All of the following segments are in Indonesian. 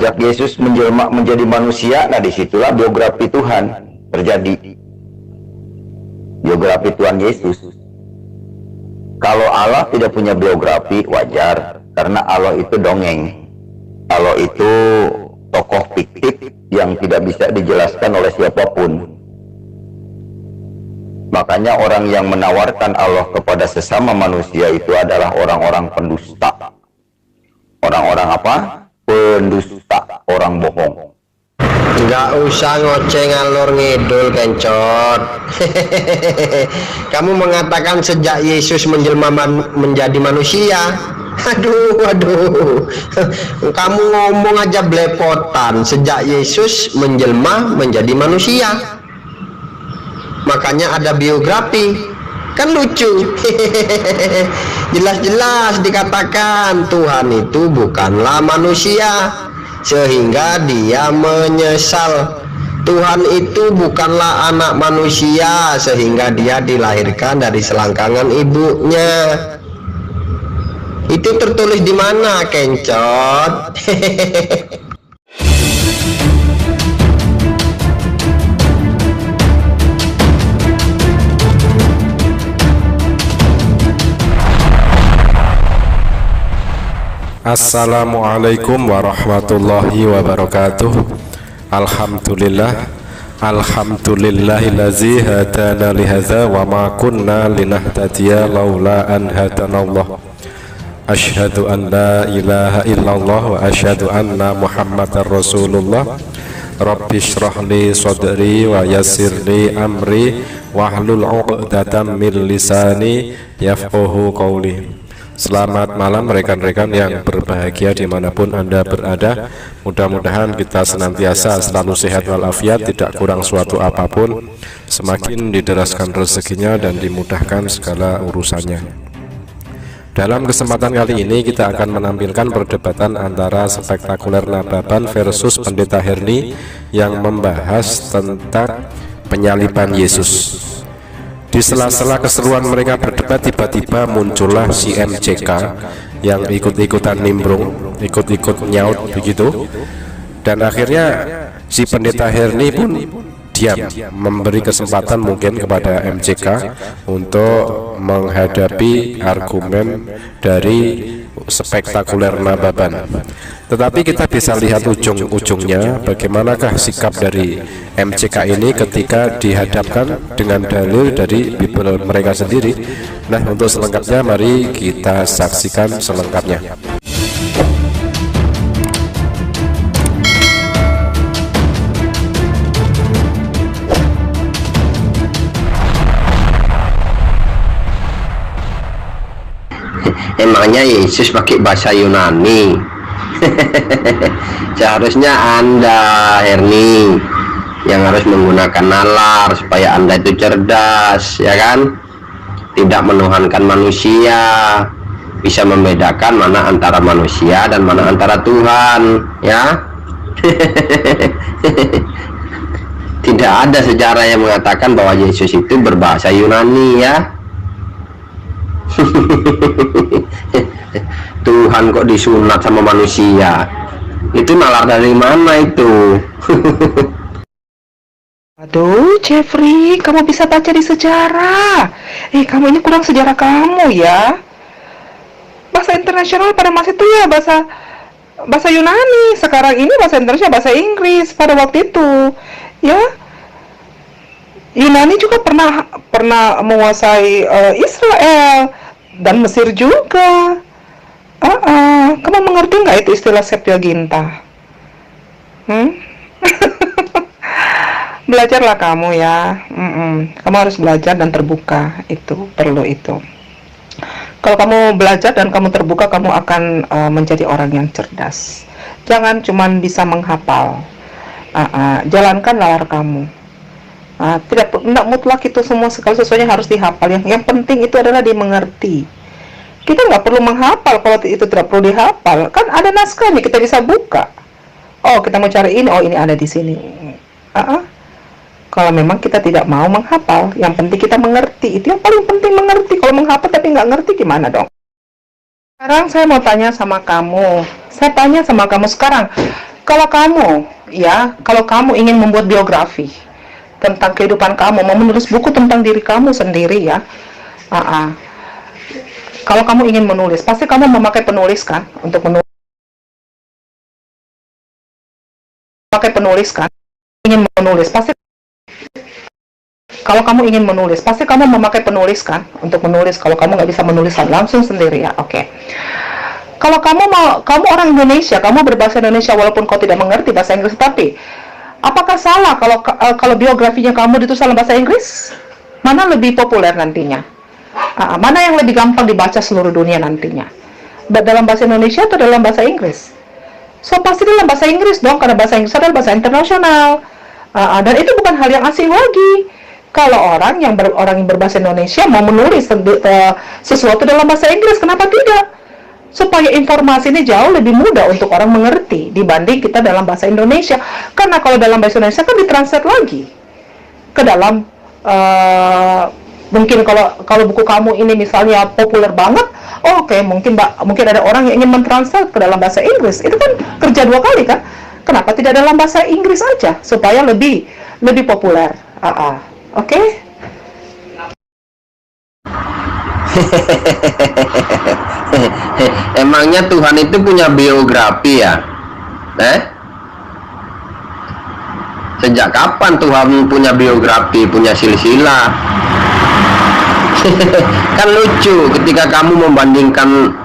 Sejak Yesus menjelma menjadi manusia, nah disitulah biografi Tuhan terjadi. Biografi Tuhan Yesus. Kalau Allah tidak punya biografi, wajar, karena Allah itu dongeng. Allah itu tokoh fiktif yang tidak bisa dijelaskan oleh siapapun. Makanya orang yang menawarkan Allah kepada sesama manusia itu adalah orang-orang pendusta. Orang-orang apa? Pendusta, orang bohong. Nggak usah ngoceh ngalor ngidul, kencot. Kamu mengatakan sejak Yesus menjelma menjadi manusia. Aduh. Kamu ngomong aja belepotan. Sejak Yesus menjelma menjadi manusia. Makanya ada biografi. Kan lucu. Jelas-jelas dikatakan Tuhan itu bukanlah manusia, sehingga dia menyesal. Tuhan itu bukanlah anak manusia, sehingga dia dilahirkan dari selangkangan ibunya. Itu tertulis di mana, kencot? Assalamualaikum warahmatullahi wabarakatuh. Alhamdulillahillazi hadana lihadza wa ma kunna linahtadiya laula an hadanallah. Asyhadu an la ilaha illallah wa asyhadu anna Muhammadar Rasulullah. Rabbi shrah li sadri wa yassir li amri wahlul 'uqdatam min lisani yafqahu qawli. Selamat malam rekan-rekan yang berbahagia dimanapun Anda berada. Mudah-mudahan kita senantiasa selalu sehat walafiat, tidak kurang suatu apapun, semakin dideraskan rezekinya dan dimudahkan segala urusannya. Dalam kesempatan kali ini kita akan menampilkan perdebatan antara Spektakuler Nababan versus Pendeta Herni yang membahas tentang penyaliban Yesus. Di sela-sela keseruan mereka berdebat, tiba-tiba muncullah si MCK yang ikut-ikutan nimbrung, ikut-ikut nyaut begitu. Dan akhirnya si Pendeta Herni pun diam, memberi kesempatan mungkin kepada MCK untuk menghadapi argumen dari Spektakuler Nababan. Tetapi kita bisa lihat ujung-ujungnya, bagaimanakah sikap dari MCK ini ketika dihadapkan dengan dalil dari Bible mereka sendiri. Nah, untuk selengkapnya mari kita saksikan selengkapnya. Emangnya Yesus pakai bahasa Yunani? Seharusnya Anda, Herni, yang harus menggunakan nalar supaya Anda itu cerdas, ya kan? Tidak menuhankan manusia, bisa membedakan mana antara manusia dan mana antara Tuhan, ya. Tidak ada sejarah yang mengatakan bahwa Yesus itu berbahasa Yunani, ya. Tuhan kok disunat sama manusia? Itu nalar dari mana itu? Aduh, Jeffrey, kamu bisa baca di sejarah. Kamu ini kurang sejarah kamu ya. Bahasa internasional pada masa itu ya bahasa Yunani. Sekarang ini bahasa internasional bahasa Inggris pada waktu itu. Ya. Yunani juga pernah menguasai Israel dan Mesir juga. Kamu mengerti nggak itu istilah Septuaginta? Belajarlah kamu ya. Kamu harus belajar dan terbuka, itu perlu itu. Kalau kamu belajar dan kamu terbuka, kamu akan menjadi orang yang cerdas. Jangan cuman bisa menghafal. Jalankan nalar kamu. Tidak mutlak itu semua segala sesuatunya harus dihafal. Yang penting itu adalah dimengerti. Kita nggak perlu menghafal kalau itu tidak perlu dihafal. Kan ada naskahnya, kita bisa buka. Oh, kita mau cari ini, oh ini ada di sini. Kalau memang kita tidak mau menghafal, yang penting kita mengerti. Itu yang paling penting, mengerti. Kalau menghafal tapi nggak ngerti gimana dong? Sekarang saya mau tanya sama kamu. Saya tanya sama kamu sekarang. Kalau kamu, ya, kalau kamu ingin membuat biografi tentang kehidupan kamu, mau menulis buku tentang diri kamu sendiri, ya, kalau kamu ingin menulis, pasti kamu memakai penulis kan, untuk menulis, ingin menulis, pasti kalau kamu ingin menulis, pasti kamu memakai penulis kan, untuk menulis. Kalau kamu nggak bisa menulis langsung sendiri, ya, oke. Kalau kamu orang Indonesia, kamu berbahasa Indonesia walaupun kau tidak mengerti bahasa Inggris, tapi apakah salah kalau biografinya kamu ditulis dalam bahasa Inggris? Mana lebih populer nantinya? Mana yang lebih gampang dibaca seluruh dunia nantinya? Dalam bahasa Indonesia atau dalam bahasa Inggris? So pasti dalam bahasa Inggris dong, karena bahasa Inggris adalah bahasa internasional. Dan itu bukan hal yang asing lagi. Kalau orang yang berbahasa Indonesia mau menulis sesuatu dalam bahasa Inggris, kenapa tidak? Supaya informasi ini jauh lebih mudah untuk orang mengerti dibanding kita dalam bahasa Indonesia. Karena kalau dalam bahasa Indonesia kan ditranslate lagi ke dalam mungkin kalau buku kamu ini misalnya populer banget, oke, mungkin ada orang yang ingin mentranslate ke dalam bahasa Inggris. Itu kan kerja 2 kali kan? Kenapa tidak dalam bahasa Inggris aja supaya lebih populer? Oke? Emangnya Tuhan itu punya biografi ya? Sejak kapan Tuhan punya biografi, punya silsilah? Kan lucu ketika kamu membandingkan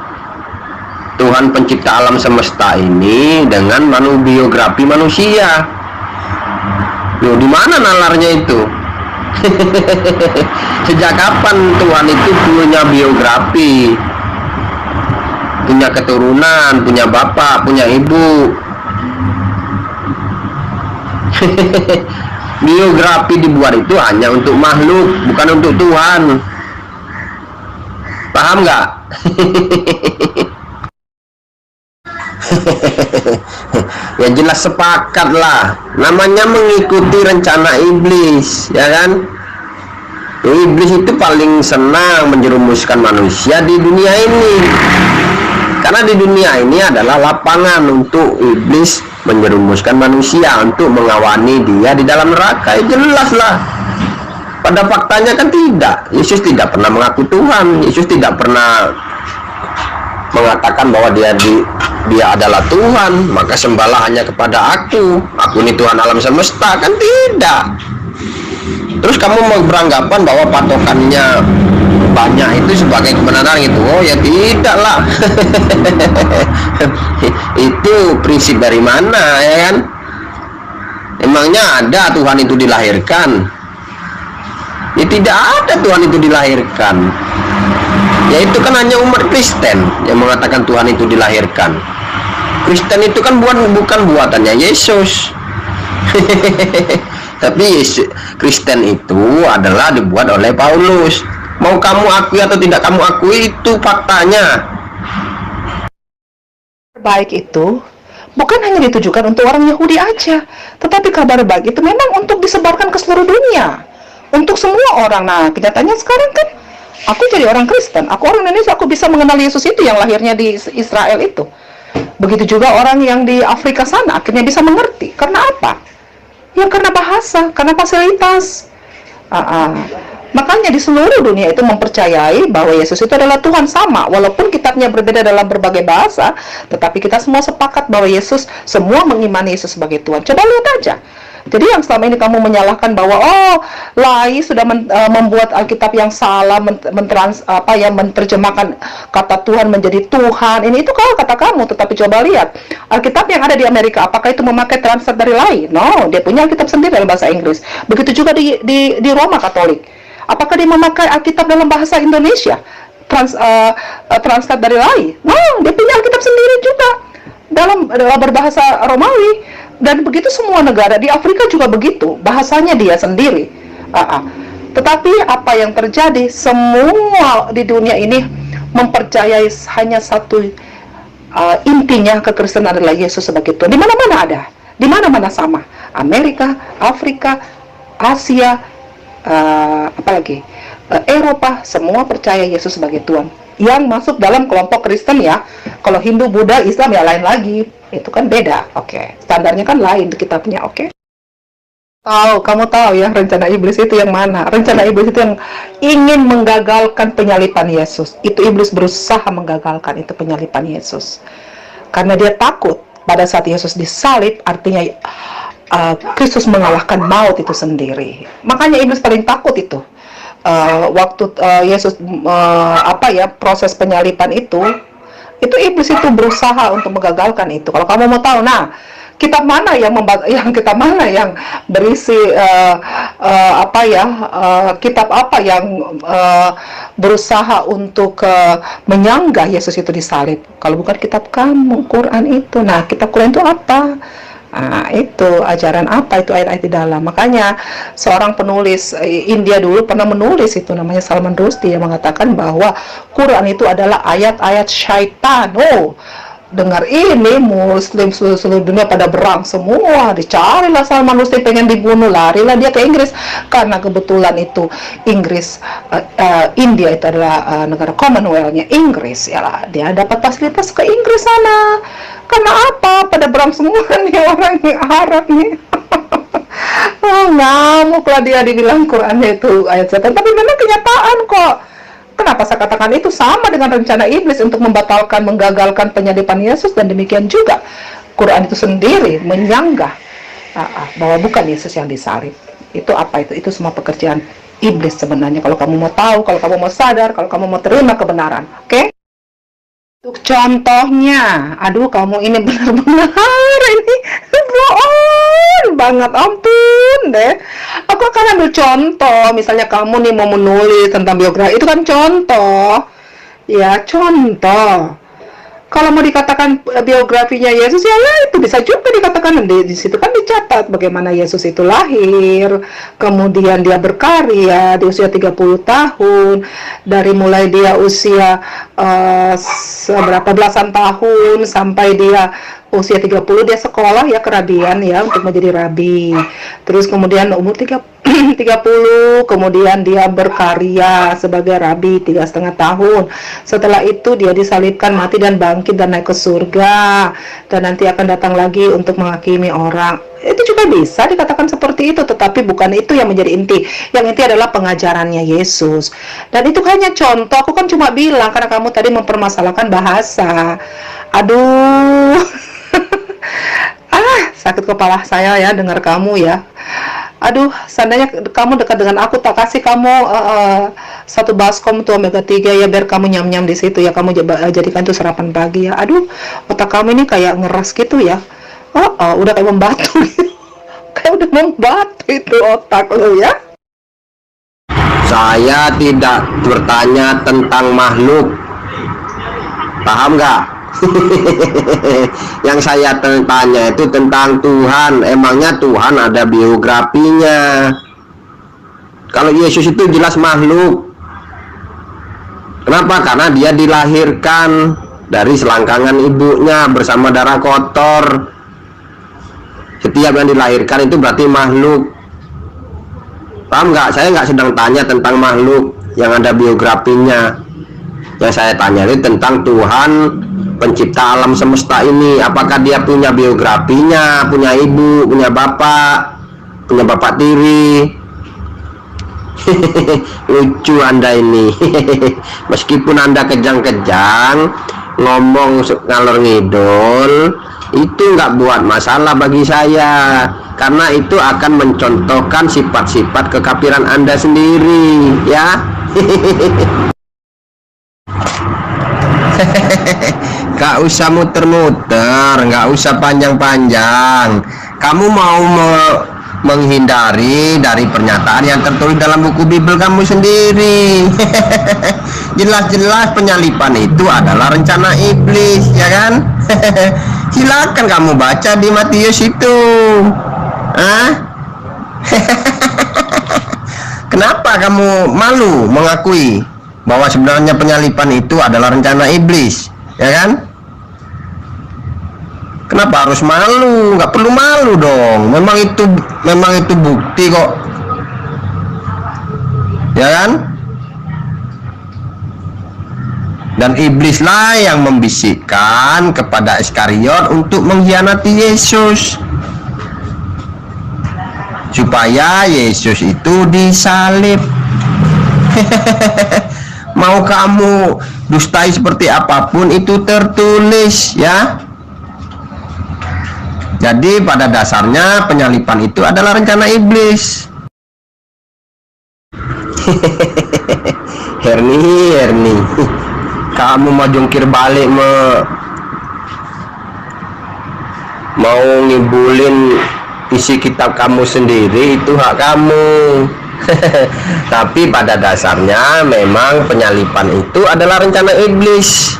Tuhan pencipta alam semesta ini dengan biografi manusia. Loh, di mana nalarnya itu? Sejak kapan Tuhan itu punya biografi, punya keturunan, punya bapak, punya ibu? Biografi dibuat itu hanya untuk makhluk, bukan untuk Tuhan. Paham nggak? Ya jelas sepakat lah, namanya mengikuti rencana iblis, ya kan? Iblis itu paling senang menjerumuskan manusia di dunia ini, karena di dunia ini adalah lapangan untuk iblis menjerumuskan manusia untuk mengawani dia di dalam neraka. Ya jelas lah. Pada faktanya kan tidak. Yesus tidak pernah mengaku Tuhan. Yesus tidak pernah mengatakan bahwa dia adalah Tuhan, maka sembahlah hanya kepada aku ini Tuhan alam semesta. Kan tidak. Terus kamu mau beranggapan bahwa patokannya banyak itu sebagai kebenaran gitu? Oh ya tidak lah. Itu prinsip dari mana, ya kan? Emangnya ada Tuhan itu dilahirkan? Ya tidak ada Tuhan itu dilahirkan. Ya itu kan hanya umat Kristen yang mengatakan Tuhan itu dilahirkan. Kristen itu kan bukan buatannya Yesus. Tapi Kristen itu adalah dibuat oleh Paulus. Mau kamu akui atau tidak kamu akui, itu faktanya. Baik itu bukan hanya ditujukan untuk orang Yahudi aja, tetapi kabar baik itu memang untuk disebarkan ke seluruh dunia, untuk semua orang. Nah, kenyataannya sekarang kan aku jadi orang Kristen, aku orang Indonesia, aku bisa mengenal Yesus itu yang lahirnya di Israel itu. Begitu juga orang yang di Afrika sana akhirnya bisa mengerti. Karena apa? Ya karena bahasa, karena fasilitas. Makanya di seluruh dunia itu mempercayai bahwa Yesus itu adalah Tuhan sama. Walaupun kitabnya berbeda dalam berbagai bahasa, tetapi kita semua sepakat bahwa semua mengimani Yesus sebagai Tuhan. Coba lihat aja. Jadi yang selama ini kamu menyalahkan bahwa Lai sudah membuat Alkitab yang salah, menerjemahkan kata Tuhan menjadi Tuhan. Itu kalau kata kamu, tetapi coba lihat Alkitab yang ada di Amerika, apakah itu memakai translate dari Lai? No, dia punya Alkitab sendiri dalam bahasa Inggris. Begitu juga di Roma Katolik. Apakah dia memakai Alkitab dalam bahasa Indonesia? Translate dari Lai? No, dia punya Alkitab sendiri juga dalam berbahasa Romawi. Dan begitu semua negara, di Afrika juga begitu, bahasanya dia sendiri. Tetapi apa yang terjadi, semua di dunia ini mempercayai hanya satu, intinya kekristenan adalah Yesus sebagai Tuhan. Di mana-mana ada, di mana-mana sama. Amerika, Afrika, Asia, apalagi Eropa, semua percaya Yesus sebagai Tuhan. yang masuk dalam kelompok Kristen ya. Kalau Hindu, Buddha, Islam ya lain lagi. Itu kan beda. Oke. Standarnya kan lain kitabnya. Oke. Kamu tahu ya rencana iblis itu yang mana? Rencana iblis itu yang ingin menggagalkan penyalipan Yesus. Itu iblis berusaha menggagalkan itu penyalipan Yesus. Karena dia takut pada saat Yesus disalib, artinya Kristus mengalahkan maut itu sendiri. Makanya iblis paling takut itu. Waktu Yesus proses penyalipan itu iblis itu berusaha untuk menggagalkan itu. Kalau kamu mau tahu, nah, kitab mana yang berisi kitab apa yang berusaha untuk menyanggah Yesus itu disalib? Kalau bukan kitab kamu, Quran itu. Nah, kitab Quran itu apa? Nah, itu ajaran apa, itu ayat-ayat di dalam. Makanya seorang penulis India dulu pernah menulis itu, namanya Salman Rushdie, yang mengatakan bahwa Quran itu adalah ayat-ayat syaitan. Dengar ini, Muslim seluruh dunia pada berang semua, dicarilah Salman Rushdie, pengen dibunuh, larilah dia ke Inggris, karena kebetulan itu Inggris, India itu adalah negara Commonwealth-nya Inggris, ya lah, dia dapat fasilitas ke Inggris sana. Karena apa? Pada berang semua nih orang Arab nih. Ngamuklah dia dibilang Qurannya itu ayat setan, tapi memang kenyataan kok. Kenapa saya katakan itu sama dengan rencana iblis untuk membatalkan, menggagalkan penyalipan Yesus, dan demikian juga Quran itu sendiri menyanggah bahwa bukan Yesus yang disalib. Itu apa itu? Itu semua pekerjaan iblis sebenarnya. Kalau kamu mau tahu, kalau kamu mau sadar, kalau kamu mau terima kebenaran, oke? Untuk contohnya, aduh kamu ini benar-benar ini bohong banget, ampun deh. Aku akan ambil contoh, misalnya kamu nih mau menulis tentang biografi, itu kan contoh, ya contoh. Kalau mau dikatakan biografinya Yesus, ya itu bisa juga dikatakan, di situ kan dicatat bagaimana Yesus itu lahir, kemudian dia berkarya di usia 30 tahun, dari mulai dia usia seberapa belasan tahun sampai dia usia 30 dia sekolah ya kerabian ya untuk menjadi rabi. Terus kemudian umur 30 kemudian dia berkarya sebagai rabi 3,5 tahun. Setelah itu dia disalibkan, mati dan bangkit dan naik ke surga, dan nanti akan datang lagi untuk menghakimi orang. Itu juga bisa dikatakan seperti itu, tetapi bukan itu yang menjadi inti. Yang inti adalah pengajarannya Yesus. Dan itu hanya contoh, aku kan cuma bilang karena kamu tadi mempermasalahkan bahasa. Aduh. Sakit kepala saya ya dengar kamu ya. Aduh, seandainya kamu dekat dengan aku, tak kasih kamu satu baskom tuh omega 3 ya, biar kamu nyam-nyam di situ ya, kamu jadikan itu sarapan pagi ya. Aduh, otak kamu ini kayak ngeras gitu ya. Udah kayak membatu gitu. Kayak udah membatu itu otak lo ya. Saya tidak bertanya tentang makhluk, paham nggak? Yang saya tanya itu tentang Tuhan. Emangnya Tuhan ada biografinya? Kalau Yesus itu jelas makhluk. Kenapa? Karena dia dilahirkan dari selangkangan ibunya bersama darah kotor. Setiap yang dilahirkan itu berarti makhluk. Paham nggak? Saya nggak sedang tanya tentang makhluk yang ada biografinya. Yang saya tanya itu tentang Tuhan pencipta alam semesta ini. Apakah dia punya biografinya, punya ibu, punya bapak tiri? Lucu Anda ini. Meskipun Anda kejang-kejang ngomong ngalor ngidul, itu nggak buat masalah bagi saya, karena itu akan mencontohkan sifat-sifat kekafiran Anda sendiri ya. Gak usah muter-muter, gak usah panjang-panjang. Kamu mau menghindari dari pernyataan yang tertulis dalam buku Bible kamu sendiri. Jelas-jelas penyalipan itu adalah rencana iblis, ya kan? Silakan kamu baca di Matius itu. Kenapa kamu malu mengakui bahwa sebenarnya penyalipan itu adalah rencana iblis, ya kan? Kenapa harus malu? Nggak perlu malu dong. Memang itu bukti kok, ya kan? Dan iblislah yang membisikkan kepada Iskariot untuk mengkhianati Yesus, supaya Yesus itu disalib. Mau kamu dustai seperti apapun, itu tertulis ya. Jadi pada dasarnya penyalipan itu adalah rencana iblis. Herni, kamu mau jungkir balik, mau ngibulin isi kitab kamu sendiri, itu hak kamu. Tapi pada dasarnya memang penyalipan itu adalah rencana iblis.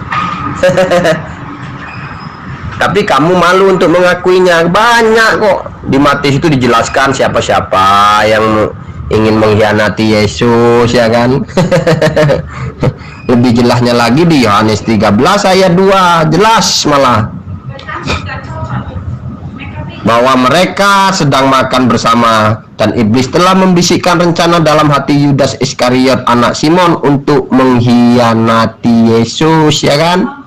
Tapi kamu malu untuk mengakuinya. Banyak kok di Matius itu dijelaskan siapa-siapa yang ingin mengkhianati Yesus, ya kan. Lebih jelasnya lagi di Yohanes 13 ayat 2, jelas malah bahwa mereka sedang makan bersama dan iblis telah membisikkan rencana dalam hati Yudas Iskariot anak Simon untuk mengkhianati Yesus, ya kan.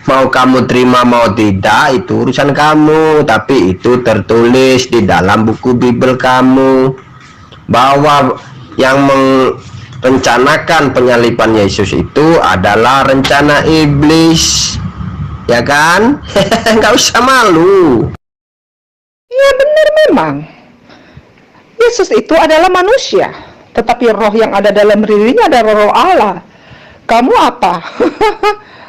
Mau kamu terima mau tidak itu urusan kamu, tapi itu tertulis di dalam buku Bible kamu bahwa yang merencanakan penyalipan Yesus itu adalah rencana iblis, ya kan. Nggak usah malu. Ya benar memang. Yesus itu adalah manusia, tetapi roh yang ada dalam dirinya adalah roh Allah. Kamu apa?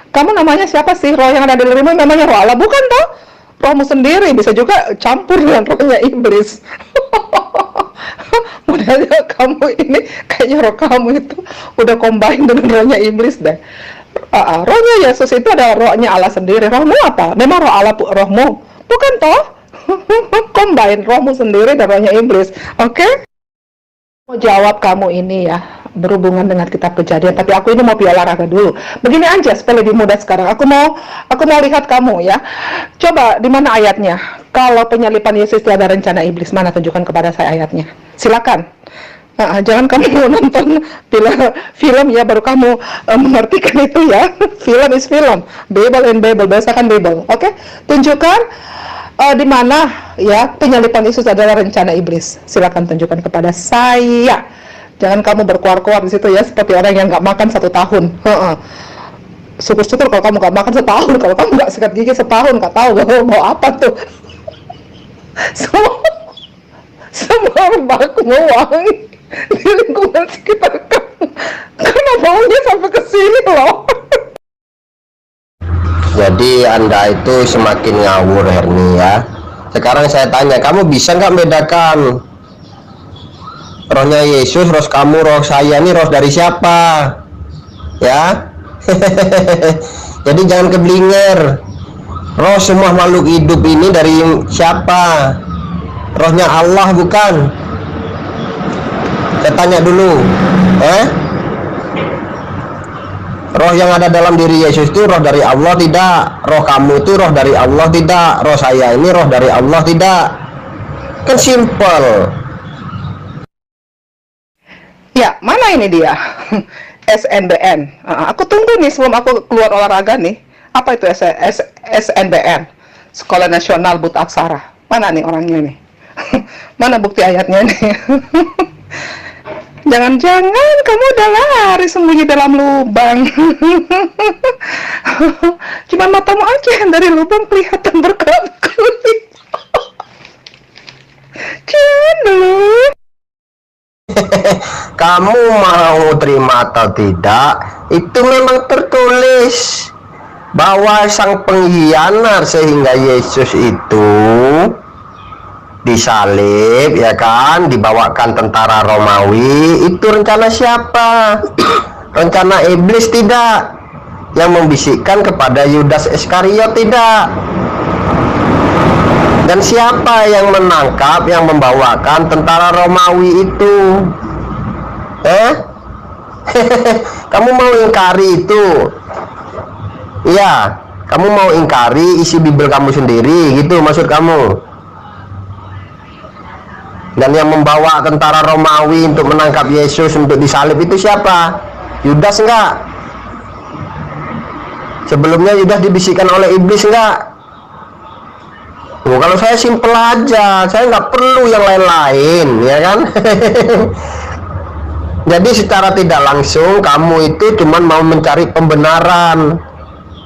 Kamu namanya siapa sih? Roh yang ada dalam dirimu namanya roh Allah, bukan toh? Rohmu sendiri bisa juga campur dengan rohnya iblis. Modalnya kamu ini kayaknya roh kamu itu udah combine dengan rohnya iblis deh. Rohnya Yesus itu adalah rohnya Allah sendiri. Rohmu apa? Memang roh Allah rohmu, bukan toh? Combine rohmu sendiri dan rohnya iblis. Oke? Mau jawab kamu ini ya, berhubungan dengan kitab Kejadian, tapi aku ini mau olahraga dulu. Begini aja supaya lebih mudah sekarang. Aku mau lihat kamu ya. Coba di mana ayatnya? Kalau penyalipan Yesus itu ada rencana iblis, mana tunjukkan kepada saya ayatnya. Silakan. Jangan kamu nonton film ya baru kamu mengartikan itu ya. Film is film. Bible and Bible, bahasakan Bible. Oke? Tunjukkan di mana ya penyalipan Yesus adalah rencana iblis. Silakan tunjukkan kepada saya. Jangan kamu berkuar-kuar di situ ya, seperti orang yang nggak makan 1 tahun. Syukur-syukur kalau kamu nggak makan setahun, kalau kamu nggak sikat gigi setahun, nggak tahu mau apa tuh. Semua baku wangi di lingkungan sekitar kamu, karena baunya sampai ke sini loh. Jadi Anda itu semakin ngawur, Herni ya. Sekarang saya tanya, kamu bisa nggak membedakan rohnya Yesus, roh kamu, roh saya ini roh dari siapa? Ya. Jadi jangan keblinger. Roh semua makhluk hidup ini dari siapa? Rohnya Allah bukan? Saya tanya dulu. Roh yang ada dalam diri Yesus itu roh dari Allah tidak? Roh kamu itu roh dari Allah tidak? Roh saya ini roh dari Allah tidak? Kan simple. Ya, mana ini dia? SNBN. Aku tunggu nih sebelum aku keluar olahraga nih. Apa itu SNBN? Sekolah Nasional Buta Aksara. Mana nih orangnya nih? Mana bukti ayatnya nih? Jangan-jangan kamu udah lari sembunyi dalam lubang. Cuma matamu aja yang dari lubang kelihatan berkelap-kelip. Cendol. Kamu mau terima atau tidak, itu memang tertulis bahwa sang pengkhianat sehingga Yesus itu disalib, ya kan, dibawakan tentara Romawi. Itu rencana siapa? Rencana iblis tidak, yang membisikkan kepada Yudas Iskariot tidak. Dan siapa yang menangkap, yang membawakan tentara Romawi itu? Kamu mau ingkari itu? Iya, kamu mau ingkari isi Bible kamu sendiri, gitu maksud kamu? Dan yang membawa tentara Romawi untuk menangkap Yesus untuk disalib itu siapa? Yudas enggak? Sebelumnya Yudas dibisikkan oleh iblis enggak? Oh, kalau saya simpel aja, saya nggak perlu yang lain-lain, ya kan? Jadi secara tidak langsung kamu itu cuma mau mencari pembenaran,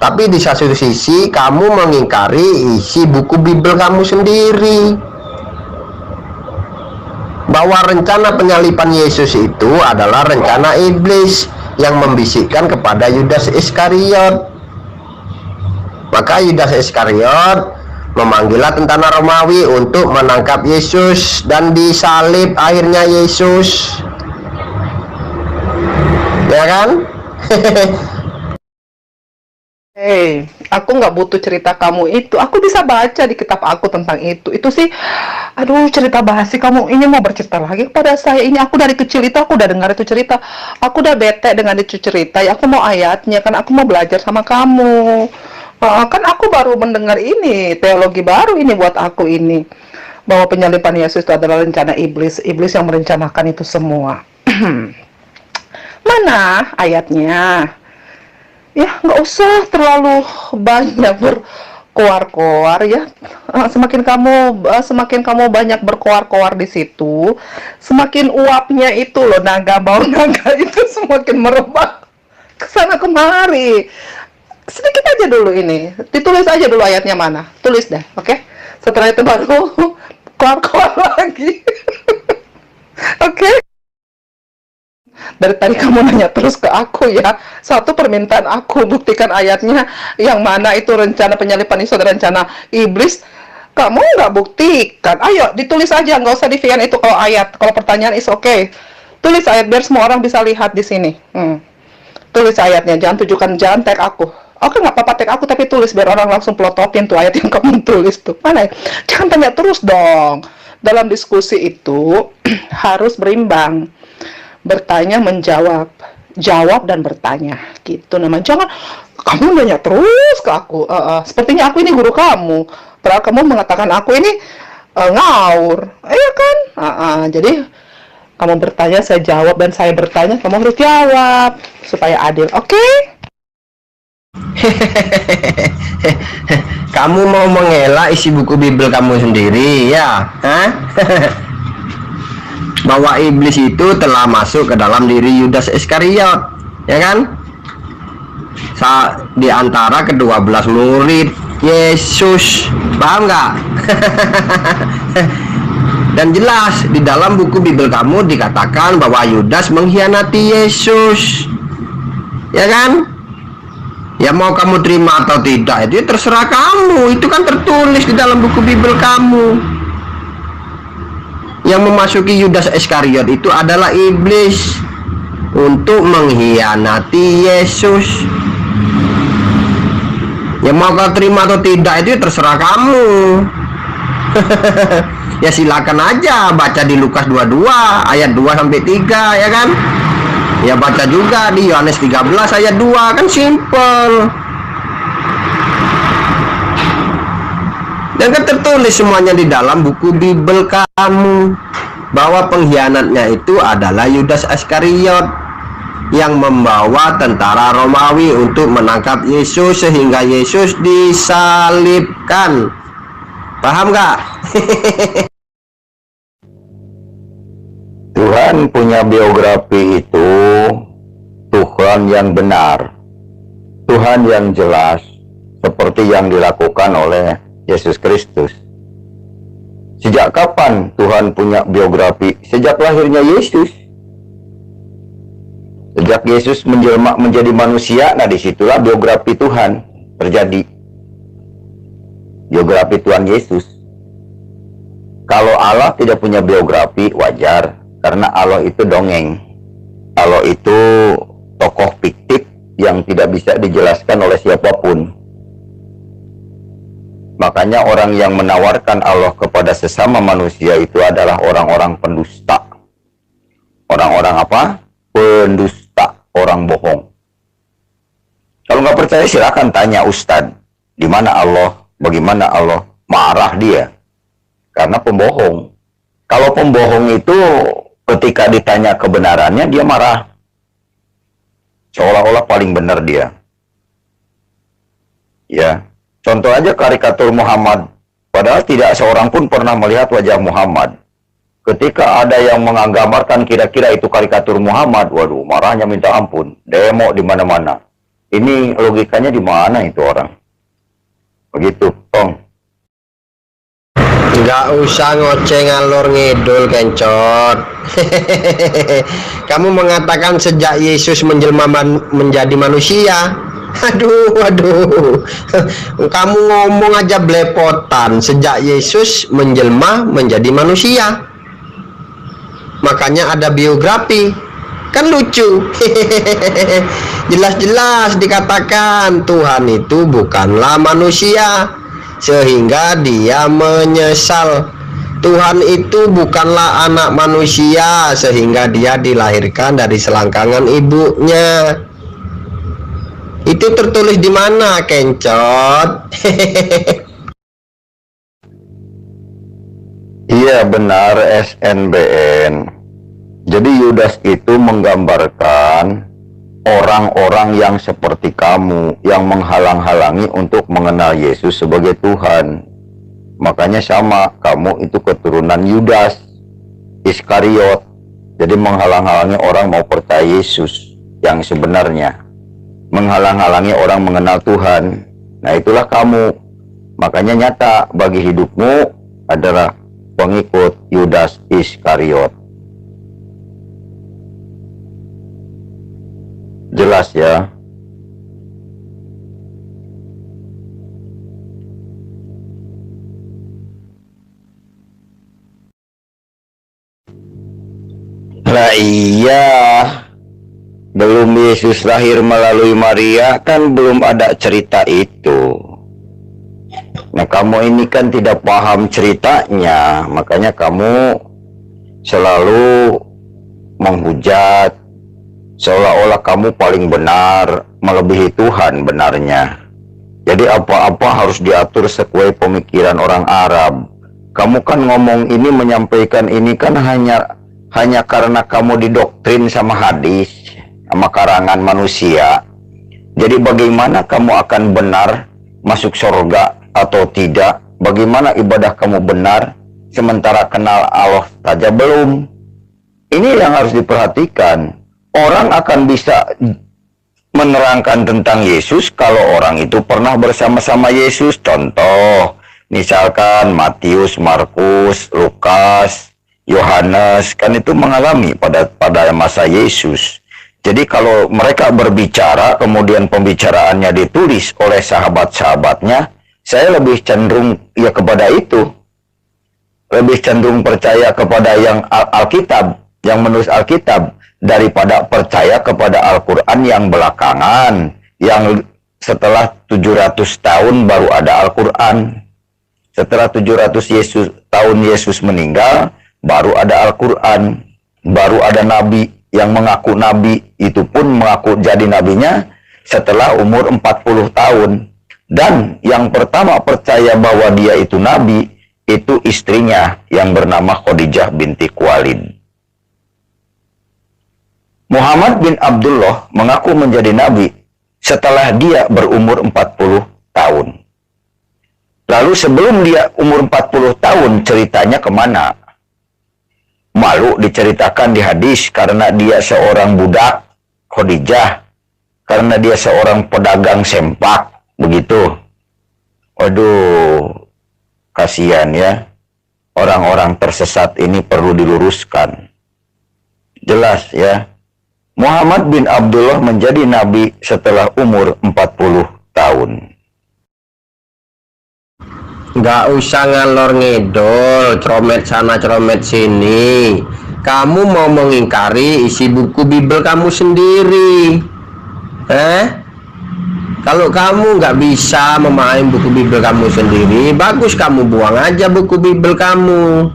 tapi di satu sisi kamu mengingkari isi buku Bible kamu sendiri, bahwa rencana penyalipan Yesus itu adalah rencana iblis yang membisikkan kepada Yudas Iskariot. Maka Yudas Iskariot memanggillah tentara Romawi untuk menangkap Yesus dan disalib akhirnya Yesus, ya kan? Hei, aku nggak butuh cerita kamu itu. Aku bisa baca di kitab aku tentang itu. Itu sih, aduh, cerita basi. Kamu ini mau bercerita lagi kepada saya. Ini aku dari kecil itu aku udah dengar itu cerita. Aku udah bete dengan itu cerita. Ya, aku mau ayatnya, kan aku mau belajar sama kamu. Kan aku baru mendengar ini, teologi baru ini buat aku ini. Bahwa penyalipan Yesus itu adalah rencana iblis. Iblis yang merencanakan itu semua. Mana ayatnya? Ya, nggak usah terlalu banyak berkoar-koar ya. Semakin kamu banyak berkoar-koar di situ, semakin uapnya itu loh, bau naga itu semakin merebak ke sana kemari. Sedikit aja dulu ini, ditulis aja dulu ayatnya mana, tulis deh, oke? Setelah itu baru koar-koar lagi. Oke? Dari tadi kamu nanya terus ke aku ya. Satu permintaan aku, buktikan ayatnya yang mana itu rencana penyalipan itu adalah rencana iblis. Kamu nggak buktikan, ayo ditulis aja, nggak usah di VN itu kalau ayat. Kalau pertanyaan is oke. Tulis ayat biar semua orang bisa lihat di sini. Tulis ayatnya, jangan tag aku. Oke, nggak apa-apa tag aku, tapi tulis biar orang langsung pelototin tuh ayat yang kamu tulis tuh. Mana? Jangan tanya terus dong. Dalam diskusi itu harus berimbang. Bertanya, menjawab, jawab dan bertanya, gitu namanya. Jangan kamu nanya terus ke aku. Sepertinya aku ini guru kamu. Padahal kamu mengatakan aku ini ngawur, iya kan? Jadi kamu bertanya, saya jawab, dan saya bertanya, kamu harus jawab supaya adil. Oke? Kamu mau mengelak isi buku Bible kamu sendiri, ya? Bahwa iblis itu telah masuk ke dalam diri Yudas Iskariot, ya kan? Di antara ke-12 murid Yesus, paham nggak? Dan jelas di dalam buku Bible kamu dikatakan bahwa Yudas mengkhianati Yesus, ya kan? Ya mau kamu terima atau tidak itu terserah kamu, itu kan tertulis di dalam buku Bible kamu. Yang memasuki Yudas Iskariot itu adalah iblis untuk mengkhianati Yesus. Ya mau kau terima atau tidak itu terserah kamu. Ya silakan aja baca di Lukas 22 ayat 2 sampai 3, ya kan? Ya baca juga di Yohanes 13 ayat 2, kan simple. Dan kan tertulis semuanya di dalam buku Bible kamu bahwa pengkhianatnya itu adalah Yudas Iskariot yang membawa tentara Romawi untuk menangkap Yesus sehingga Yesus disalibkan. Paham nggak? Tuhan punya biografi itu Tuhan yang benar, Tuhan yang jelas, seperti yang dilakukan oleh Yesus Kristus. Sejak kapan Tuhan punya biografi? Sejak lahirnya Yesus. Sejak Yesus menjelma menjadi manusia, nah disitulah biografi Tuhan terjadi. Biografi Tuhan Yesus. Kalau Allah tidak punya biografi, wajar. Karena Allah itu dongeng. Allah itu tokoh fiktif yang tidak bisa dijelaskan oleh siapapun. Makanya orang yang menawarkan Allah kepada sesama manusia itu adalah orang-orang pendusta. Orang-orang apa? Pendusta, orang bohong. Kalau nggak percaya silakan tanya Ustadz, di mana Allah, bagaimana Allah, marah dia. Karena pembohong. Kalau pembohong itu ketika ditanya kebenarannya dia marah. seolah-olah paling benar dia. Ya, contoh aja karikatur Muhammad, padahal tidak seorang pun pernah melihat wajah Muhammad. Ketika ada yang menggambarkan kira-kira itu karikatur Muhammad, waduh, marahnya minta ampun, demo di mana-mana. Ini logikanya di mana itu orang? Begitu, Tong. Nggak usah ngoceh ngalor ngidul, kencot. Kamu mengatakan sejak Yesus menjelma menjadi manusia. Aduh. Kamu ngomong aja belepotan. Sejak Yesus menjelma menjadi manusia. Makanya ada biografi. Kan lucu. Jelas-jelas dikatakan Tuhan itu bukanlah manusia, sehingga dia menyesal. Tuhan itu bukanlah anak manusia, sehingga dia dilahirkan dari selangkangan ibunya. Itu tertulis di mana, kencot? Iya benar, SNBN. Jadi Yudas itu menggambarkan orang-orang yang seperti kamu, yang menghalang-halangi untuk mengenal Yesus sebagai Tuhan. Makanya sama, kamu itu keturunan Yudas Iskariot. Jadi menghalang-halangi orang mau percaya Yesus yang sebenarnya, menghalang-halangi orang mengenal Tuhan. Nah itulah kamu. Makanya nyata bagi hidupmu adalah pengikut Yudas Iskariot. Jelas ya. Lah iya, belum Yesus lahir melalui Maria kan belum ada cerita itu. Nah kamu ini kan tidak paham ceritanya, makanya kamu selalu menghujat, seolah-olah kamu paling benar, melebihi Tuhan benarnya. Jadi apa-apa harus diatur sesuai pemikiran orang Arab. Kamu kan ngomong ini, menyampaikan ini kan hanya karena kamu didoktrin sama hadis, sama karangan manusia. Jadi bagaimana kamu akan benar masuk surga atau tidak? Bagaimana ibadah kamu benar sementara kenal Allah saja belum? Ini yang harus diperhatikan. Orang akan bisa menerangkan tentang Yesus kalau orang itu pernah bersama-sama Yesus. Contoh, misalkan Matius, Markus, Lukas, Yohanes, kan itu mengalami pada masa Yesus. Jadi kalau mereka berbicara, kemudian pembicaraannya ditulis oleh sahabat-sahabatnya, saya lebih cenderung ya kepada itu. Lebih cenderung percaya kepada yang Alkitab, yang menulis Alkitab, daripada percaya kepada Al-Quran yang belakangan, yang setelah 700 tahun baru ada Al-Quran. Setelah 700 tahun Yesus meninggal, baru ada Al-Quran, baru ada Nabi yang mengaku Nabi, itu pun mengaku jadi nabinya setelah umur 40 tahun. Dan yang pertama percaya bahwa dia itu Nabi, itu istrinya yang bernama Khadijah binti Khuwailid. Muhammad bin Abdullah mengaku menjadi nabi setelah dia berumur 40 tahun. Lalu sebelum dia umur 40 tahun ceritanya kemana? Malu diceritakan di hadis karena dia seorang budak Khadijah, karena dia seorang pedagang sempak, begitu. Waduh, kasihan ya. Orang-orang tersesat ini perlu diluruskan. Jelas ya. Muhammad bin Abdullah menjadi nabi setelah umur 40 tahun. Nggak usah ngalor ngidol, comet sana comet sini. Kamu mau mengingkari isi buku Bible kamu sendiri. Kalau kamu nggak bisa memahami buku Bible kamu sendiri, bagus kamu buang aja buku Bible kamu.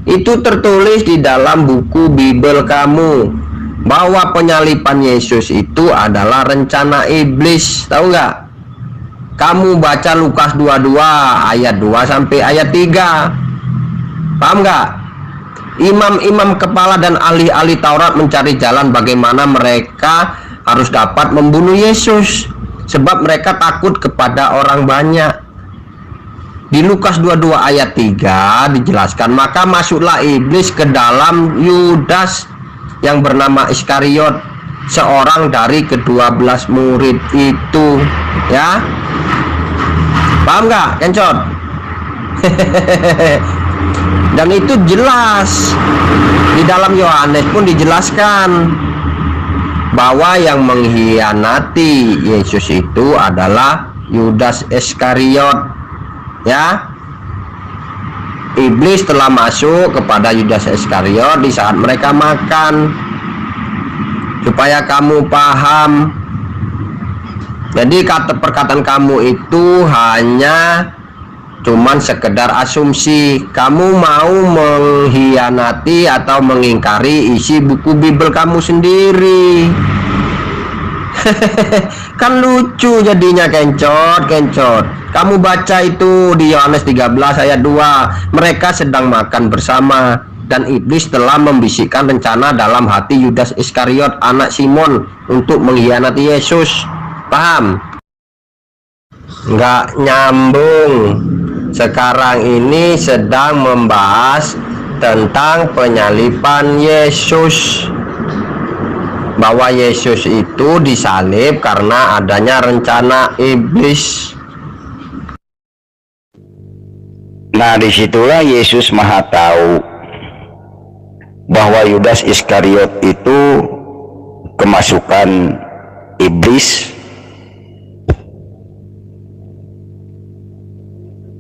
Itu tertulis di dalam buku Bible kamu bahwa penyalipan Yesus itu adalah rencana iblis. Tahu nggak? Kamu baca Lukas 22 ayat 2 sampai ayat 3. Paham nggak? Imam-imam kepala dan ahli-ahli Taurat mencari jalan bagaimana mereka harus dapat membunuh Yesus, sebab mereka takut kepada orang banyak. Di Lukas 22 ayat 3 dijelaskan, maka masuklah iblis ke dalam Yudas yang bernama Iskariot, seorang dari ke-12 murid itu. Ya, paham nggak, kencot? Dan itu jelas di dalam Yohanes pun dijelaskan bahwa yang mengkhianati Yesus itu adalah Yudas Iskariot. Ya, iblis telah masuk kepada Yudas Iskariot di saat mereka makan, supaya kamu paham. Jadi perkataan kamu itu hanya cuman sekedar asumsi. Kamu mau mengkhianati atau mengingkari isi buku Bible kamu sendiri. Kan lucu jadinya, kencot. Kamu baca itu di Yohanes 13 ayat 2, mereka sedang makan bersama dan iblis telah membisikkan rencana dalam hati Yudas Iskariot anak Simon untuk mengkhianati Yesus. Paham? Nggak nyambung. Sekarang ini sedang membahas tentang penyaliban Yesus, bahwa Yesus itu disalib karena adanya rencana iblis. Nah, disitulah Yesus Maha tahu bahwa Yudas Iskariot itu kemasukan iblis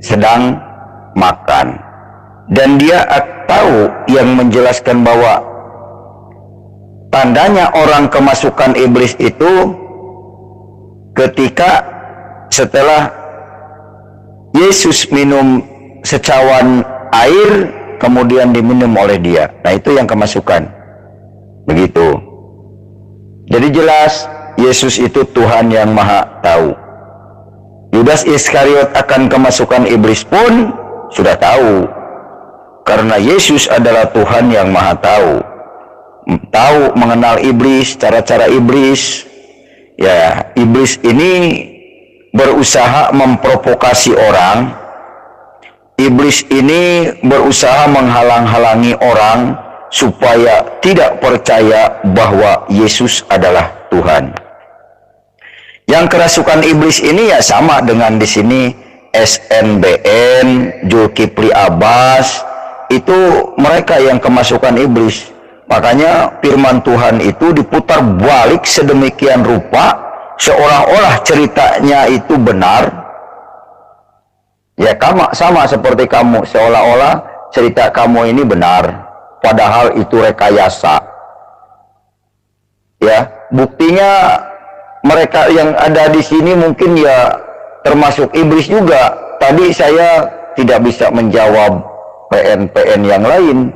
sedang makan, dan dia tahu yang menjelaskan bahwa tandanya orang kemasukan iblis itu ketika setelah Yesus minum secawan air kemudian diminum oleh dia. Nah, itu yang kemasukan. Begitu. Jadi jelas Yesus itu Tuhan yang Maha tahu. Yudas Iskariot akan kemasukan iblis pun sudah tahu, karena Yesus adalah Tuhan yang Maha tahu. Tahu mengenal iblis, cara-cara iblis. Ya, iblis ini berusaha memprovokasi orang. Iblis ini berusaha menghalang-halangi orang supaya tidak percaya bahwa Yesus adalah Tuhan. Yang kerasukan iblis ini ya sama dengan di sini SNBN, Zulkifli Abbas, itu mereka yang kemasukan iblis. Makanya firman Tuhan itu diputar balik sedemikian rupa seolah-olah ceritanya itu benar. Ya, sama seperti kamu, seolah-olah cerita kamu ini benar, padahal itu rekayasa. Ya, buktinya mereka yang ada di sini mungkin ya termasuk iblis juga. Tadi saya tidak bisa menjawab PN-PN yang lain,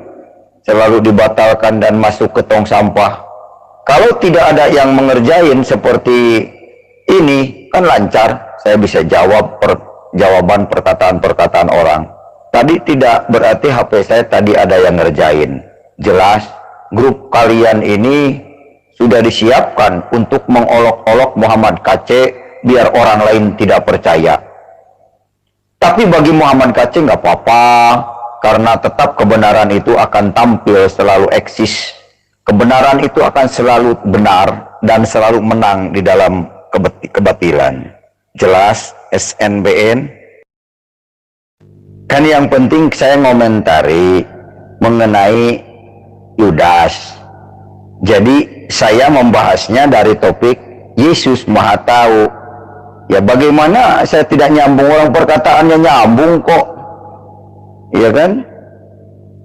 selalu dibatalkan dan masuk ke tong sampah. Kalau tidak ada yang mengerjain seperti ini, kan lancar, saya bisa jawab jawaban perkataan-perkataan orang. Tadi tidak berarti HP saya tadi ada yang ngerjain. Jelas grup kalian ini sudah disiapkan untuk mengolok-olok Muhammad KC biar orang lain tidak percaya. Tapi bagi Muhammad KC nggak apa-apa, karena tetap kebenaran itu akan tampil, selalu eksis. Kebenaran itu akan selalu benar dan selalu menang di dalam kebatilan. Jelas SNBN. Kan yang penting saya ngomentari mengenai Yudas. Jadi saya membahasnya dari topik Yesus Maha tahu. Ya, bagaimana saya tidak nyambung, orang perkataannya nyambung kok. Iya kan?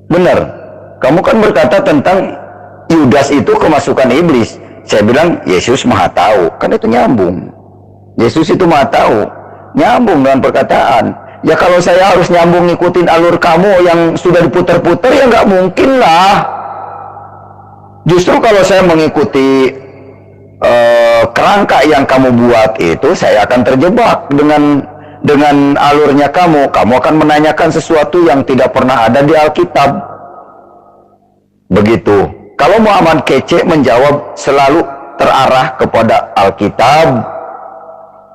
Benar. Kamu kan berkata tentang Yudas itu kemasukan iblis. Saya bilang Yesus Maha tahu. Kan itu nyambung. Yesus itu Maha tahu. Nyambung dengan perkataan. Ya, kalau saya harus nyambung ngikutin alur kamu yang sudah diputar-putar, ya nggak mungkin lah. Justru kalau saya mengikuti kerangka yang kamu buat itu, saya akan terjebak dengan alurnya kamu. Kamu akan menanyakan sesuatu yang tidak pernah ada di Alkitab. Begitu. Kalau Muhammad kece menjawab selalu terarah kepada Alkitab,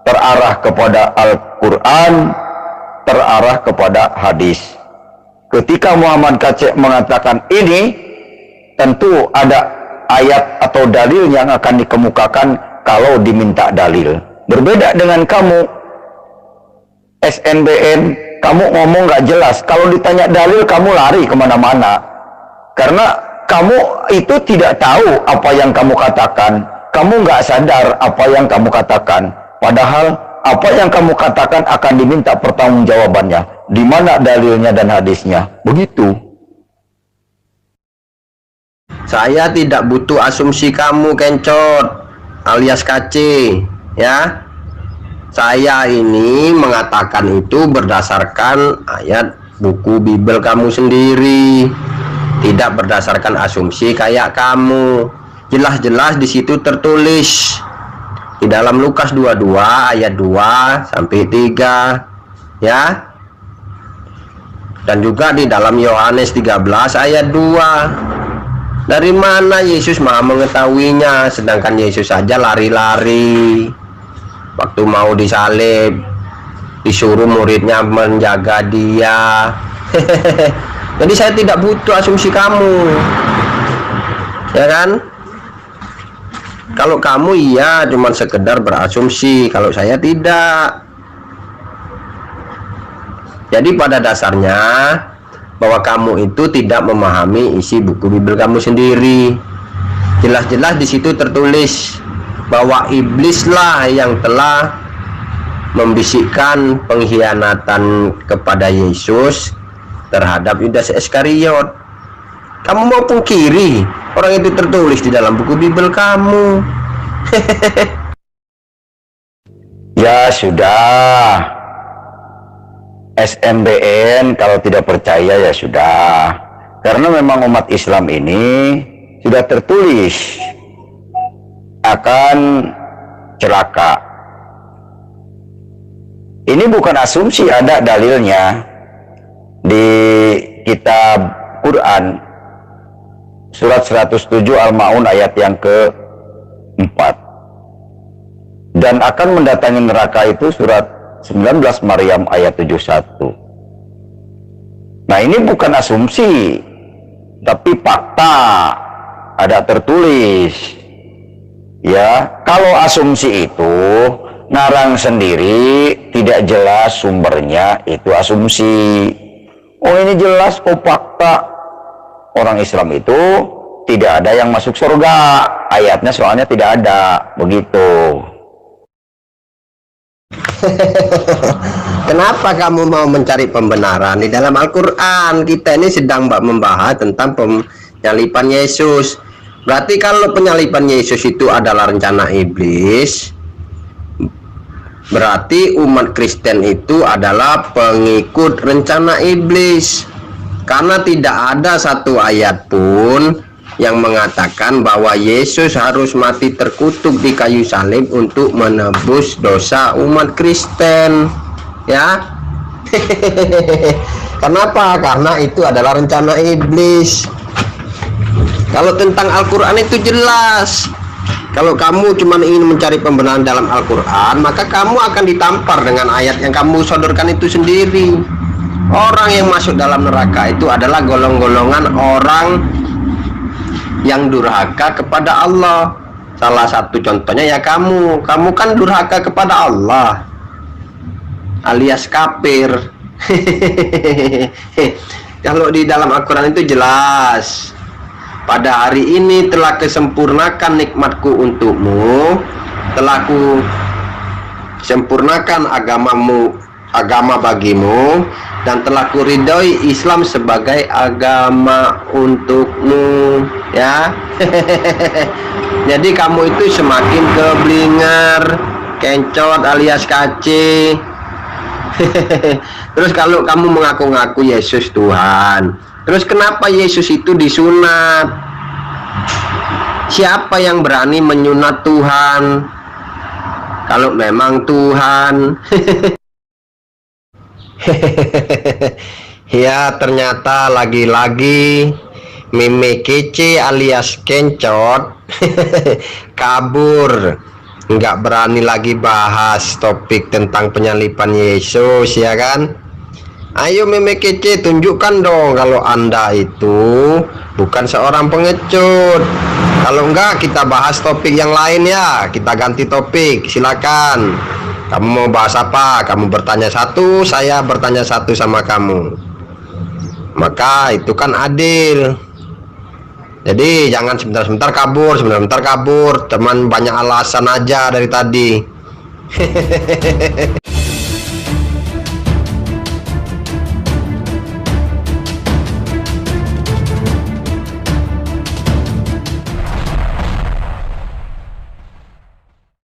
terarah kepada Al-Quran, terarah kepada hadis. Ketika Muhammad Kacek mengatakan ini, tentu ada ayat atau dalil yang akan dikemukakan kalau diminta dalil. Berbeda dengan kamu, SNBN, kamu ngomong gak jelas. Kalau ditanya dalil, kamu lari kemana-mana. Karena kamu itu tidak tahu apa yang kamu katakan. Kamu gak sadar apa yang kamu katakan. Padahal apa yang kamu katakan akan diminta pertanggungjawabannya. Di mana dalilnya dan hadisnya? Begitu. Saya tidak butuh asumsi kamu, kencot alias kace, ya. Saya ini mengatakan itu berdasarkan ayat buku Bible kamu sendiri, tidak berdasarkan asumsi kayak kamu. Jelas-jelas di situ tertulis di dalam Lukas 22 ayat 2 sampai 3, ya. Dan juga di dalam Yohanes 13 ayat 2. Dari mana Yesus Maha mengetahuinya, sedangkan Yesus saja lari-lari waktu mau disalib, disuruh muridnya menjaga dia. Jadi saya tidak butuh asumsi kamu, ya kan? Kalau kamu iya cuman sekedar berasumsi, kalau saya tidak. Jadi pada dasarnya bahwa kamu itu tidak memahami isi buku Bible kamu sendiri. Jelas-jelas di situ tertulis bahwa iblislah yang telah membisikkan pengkhianatan kepada Yesus terhadap Yudas Iskariot. Kamu mau pungkiri orang itu tertulis di dalam buku Bible kamu? Ya sudah, SNBN kalau tidak percaya ya sudah. Karena memang umat Islam ini sudah tertulis akan celaka. Ini bukan asumsi, ada dalilnya di kitab Quran surat 107 Al-Maun ayat yang ke-4. Dan akan mendatangi neraka itu surat 19 Maryam ayat 71. Nah, ini bukan asumsi, tapi fakta, ada tertulis. Ya, kalau asumsi itu ngarang sendiri, tidak jelas sumbernya, itu asumsi. Oh, ini jelas kok fakta. Orang Islam itu tidak ada yang masuk surga. Ayatnya soalnya tidak ada, begitu. Kenapa kamu mau mencari pembenaran di dalam Al-Quran? Kita ini sedang membahas tentang penyalipan Yesus. Berarti kalau penyalipan Yesus itu adalah rencana iblis, berarti umat Kristen itu adalah pengikut rencana iblis. Karena tidak ada satu ayat pun yang mengatakan bahwa Yesus harus mati terkutuk di kayu salib untuk menebus dosa umat Kristen, ya. Kenapa? Karena itu adalah rencana iblis. Kalau tentang Al-Quran itu jelas. Kalau kamu cuma ingin mencari pembenaran dalam Al-Quran, maka kamu akan ditampar dengan ayat yang kamu sodorkan itu sendiri. Orang yang masuk dalam neraka itu adalah golong-golongan orang yang durhaka kepada Allah. Salah satu contohnya ya kamu kan durhaka kepada Allah, alias kafir. Kalau di dalam Al-Quran itu jelas, pada hari ini telah kesempurnakan nikmatku untukmu, telah ku sempurnakan agama bagimu, dan telah kuridhoi Islam sebagai agama untukmu, ya. Jadi kamu itu semakin keblinger, kencot alias kace. Terus kalau kamu mengaku-ngaku Yesus Tuhan, terus kenapa Yesus itu disunat? Siapa yang berani menyunat Tuhan? Kalau memang Tuhan. Ya, ternyata lagi-lagi meme kece alias kencot kabur, nggak berani lagi bahas topik tentang penyalipan Yesus, ya kan? Ayo meme kece, tunjukkan dong kalau Anda itu bukan seorang pengecut. Kalau enggak, kita bahas topik yang lain ya. Kita ganti topik, silakan. Kamu mau bahas apa? Kamu bertanya satu, saya bertanya satu sama kamu. Maka itu kan adil. Jadi jangan sebentar-sebentar kabur, sebentar-sebentar kabur. Teman banyak alasan aja dari tadi.